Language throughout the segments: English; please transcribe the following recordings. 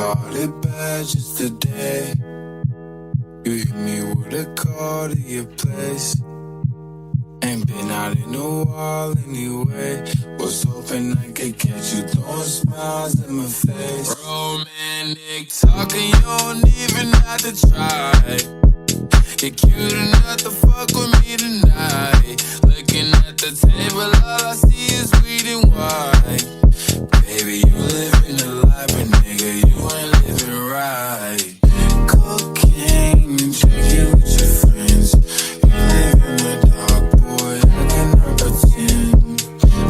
caught it bad just today. You hit me with a call to your place. Ain't been out in a while anyway. Was hoping I could catch you throwing smiles in my face. Romantic talking, you don't even have to try. You're cute enough to fuck with me tonight. Looking at the table, all I see is weed and wine. Baby, you living the life, but nigga, you ain't living right. Cocaine and drinking with your friends. You live in the dark, boy, I cannot pretend.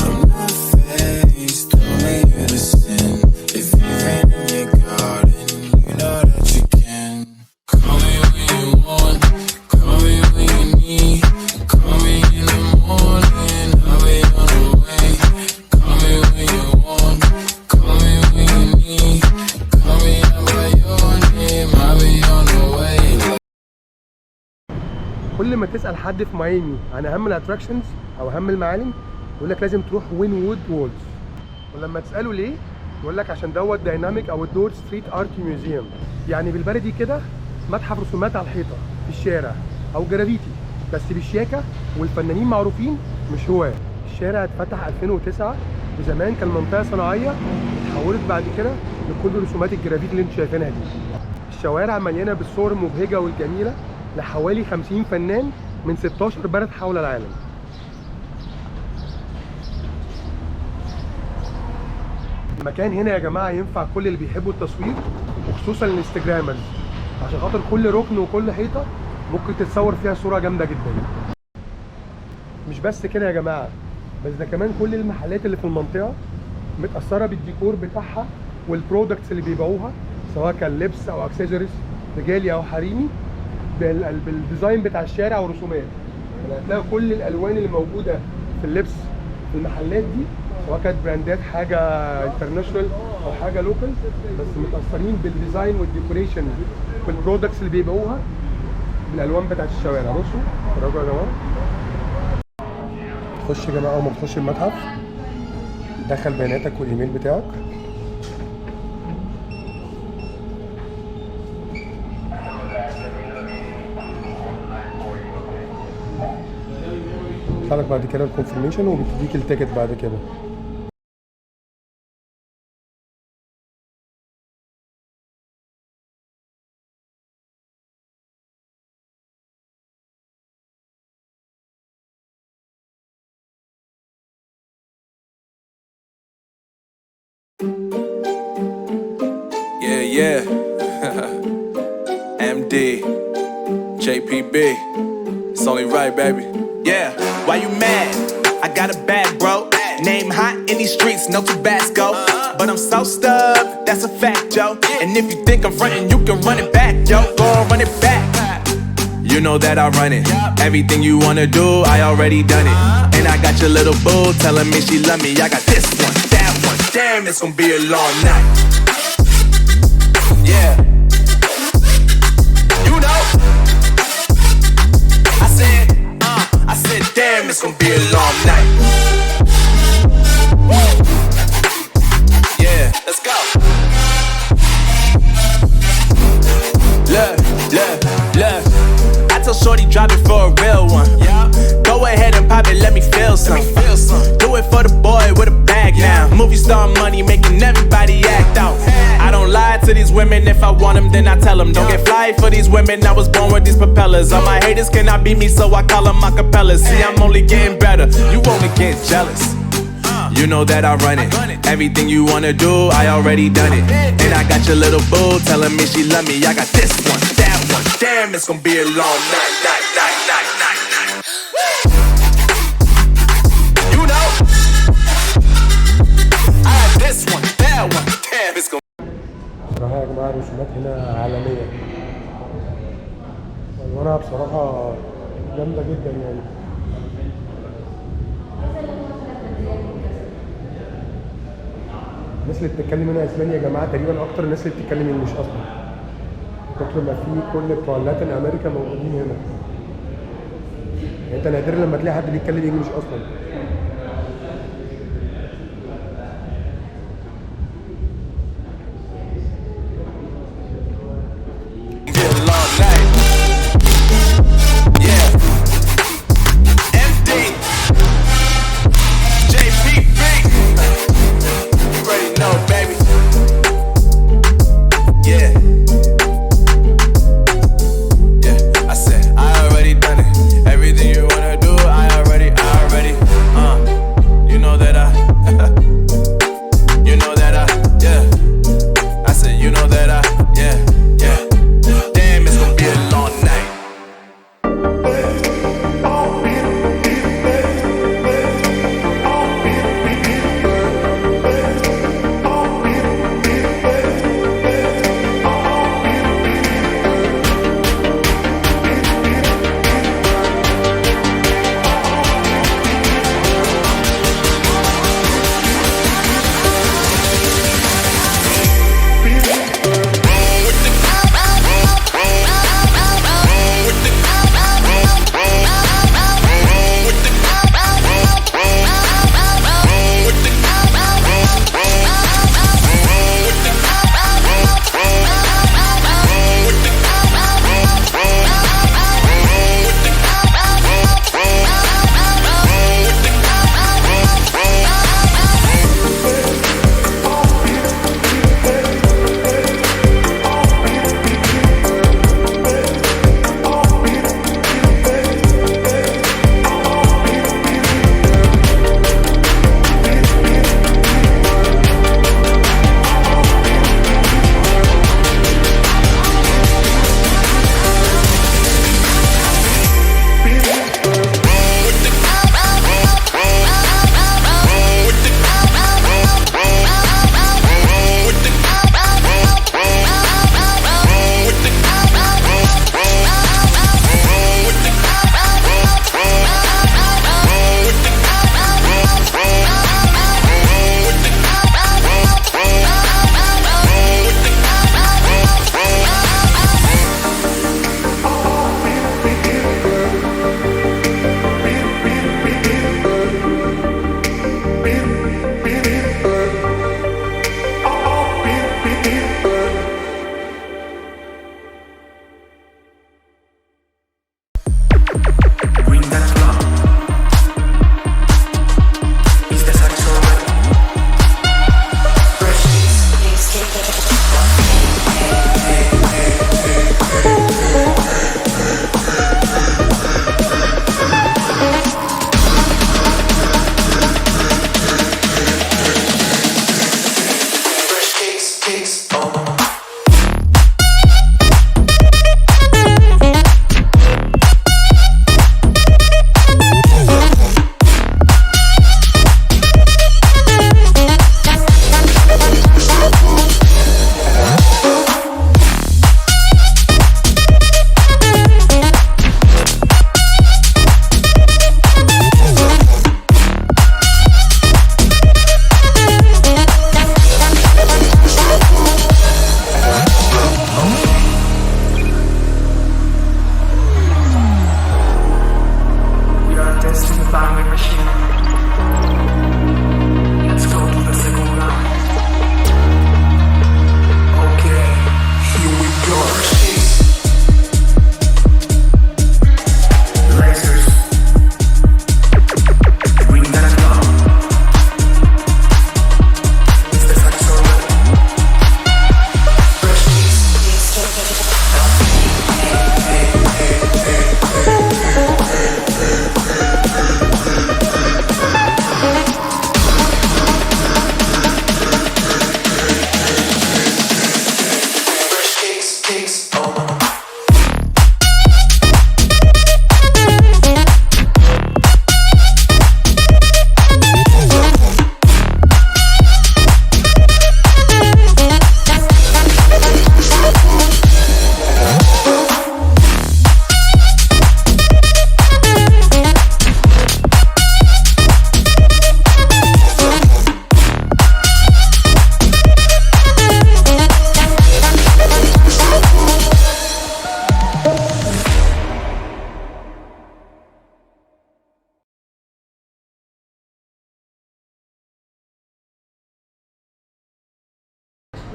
I'm not faced, only you to sin. If you've been in your garden, you know that you can. Call me when you want, call me when you need. Call me in the morning, I'll be on the way. Call me when you want, call me when you need. Call me out by your name, I'll be on the way. كل ما تسأل حد في ميامي عن أهم الاتراكشنز أو أهم المعالم يقول لك لازم تروح وينوود وولز. ولما تسأله ليه يقول لك عشان دوت دايناميك أو الدور ستريت ارت ميوزيوم، يعني بالبلدي كده متحف رسومات على الحيطة في الشارع أو جرافيتي بس بالشياكة، والفنانين معروفين مش هواه. الشارع اتفتح 2009 وزمان كان منطقة صناعية اتحولت بعد كده لكل رسومات الجرافيتي اللي انتوا شايفينها دي. الشوارع مليانة بالصور المبهجة والجميلة لحوالي 50 فنان من 16 بلد حول العالم. المكان هنا يا جماعة ينفع كل اللي بيحبوا التصوير وخصوصا الانستجرامرز، عشان خاطر كل ركن وكل حيطة ممكن تتصور فيها صورة جامدة جدا. مش بس كده يا جماعة، بس ده كمان كل المحلات اللي في المنطقة متأثرة بالديكور بتاعها والبرودكتس اللي بيبيعوها، سواء كان لبس أو اكسسوارز رجالي أو حريمي، بالديزاين بتاع الشارع ورسومات. يعني هتلاقوا كل الالوان اللي موجوده في اللبس في المحلات دي سواء كانت براندات حاجه انترناشونال او حاجه لوكال، بس متاثرين بالديزاين والديكوريشن والبرودكتس اللي بيبيعوها بالالوان بتاعت الشوارع. بصوا اتفرجوا يا جماعه. تخش يا جماعه اول ما تخش المتحف دخل بياناتك والايميل بتاعك، لك بعد كده الكونفirmation وبتديك التيكت بعد كده. Yeah MD JPB, it's only right, baby. Yeah, why you mad? I got a bag, bro. Name hot in these streets, no Tabasco. But I'm so stubbed, that's a fact, Joe. And if you think I'm frontin', you can run it back, yo. Go on, run it back. You know that I run it. Everything you wanna do, I already done it. And I got your little boo telling me she love me. I got this one, that one. Damn, it's gonna be a long night. Yeah. You know. I said, damn, it's gonna be a long night. Yeah, let's go. Look. I tell shorty drop it for a real one. Yeah. Go ahead and pop it, let me feel some. Do it for the boy with a bag now. Movie star money making everybody act out. I don't lie to these women, if I want them then I tell them. Don't get fly for these women, I was born with these propellers. All my haters cannot beat me, so I call them acapellas. See, I'm only getting better, you only get jealous. You know that I run it. Everything you wanna do, I already done it. And I got your little boo telling me she love me. I got this one, that one. Damn, it's gonna be a long night. You know, I got this one, that one. Damn, it's gonna. بصراحة يا جماعة الرسومات هنا عالمية، والورقة بصراحة جامدة جدا يعني. الناس اللي بتتكلم هنا اسباني يا جماعة تقريبا أكتر الناس اللي بتتكلم انجلش أصلا، كتر ما في كل بتوع لاتين أمريكا موجودين هنا. يعني أنت نادر لما تلاقي حد بيتكلم انجلش أصلا.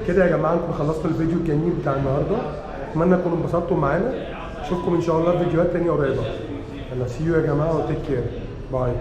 وبكده يا جماعه نكون خلصنا الفيديو الجميل بتاع النهارده. اتمنى تكونوا انبسطتوا معانا. اشوفكم ان شاء الله في فيديوهات تانية قريبه. يلا سي يو يا جماعه وتيك كير. باي.